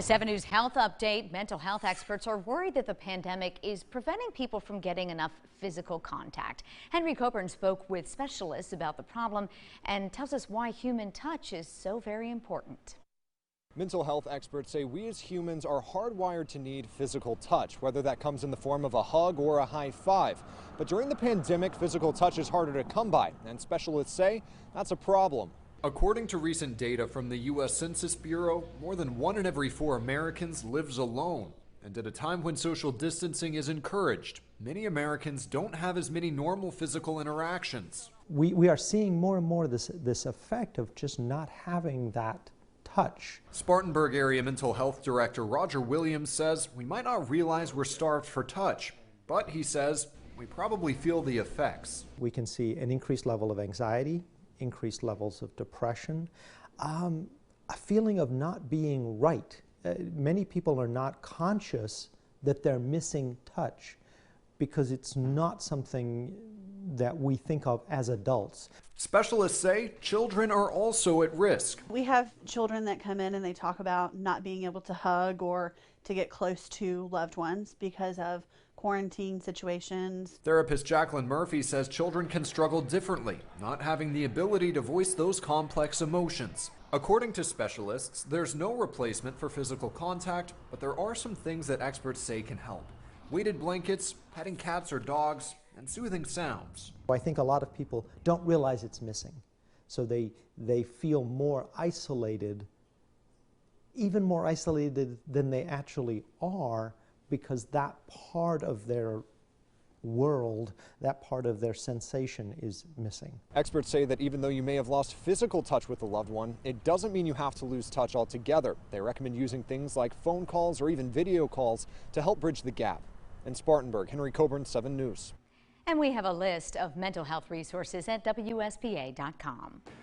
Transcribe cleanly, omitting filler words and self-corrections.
A 7 News health update. Mental health experts are worried that the pandemic is preventing people from getting enough physical contact. Henry Coburn spoke with specialists about the problem and tells us why human touch is so very important. Mental health experts say we as humans are hardwired to need physical touch, whether that comes in the form of a hug or a high five. But during the pandemic, physical touch is harder to come by, and specialists say that's a problem. According to recent data from the U.S. Census Bureau, more than 1 in every 4 Americans lives alone. And at a time when social distancing is encouraged, many Americans don't have as many normal physical interactions. We are seeing more and more this effect of just not having that touch. Spartanburg Area Mental Health Director Roger Williams says we might not realize we're starved for touch, but he says we probably feel the effects. We can see an increased level of anxiety, increased levels of depression, a feeling of not being right. Many people are not conscious that they're missing touch because it's not something that we think of as adults. Specialists say children are also at risk. We have children that come in and they talk about not being able to hug or to get close to loved ones because of quarantine situations. Therapist Jacqueline Murphy says children can struggle differently, not having the ability to voice those complex emotions. According to specialists, there's no replacement for physical contact, but there are some things that experts say can help. Weighted blankets, petting cats or dogs, and soothing sounds. I think a lot of people don't realize it's missing, so they feel more isolated, even more isolated than they actually are, because that part of their world, that part of their sensation is missing. Experts say that even though you may have lost physical touch with a loved one, it doesn't mean you have to lose touch altogether. They recommend using things like phone calls or even video calls to help bridge the gap. In Spartanburg, Henry Coburn, 7 News. And we have a list of mental health resources at WSPA.com.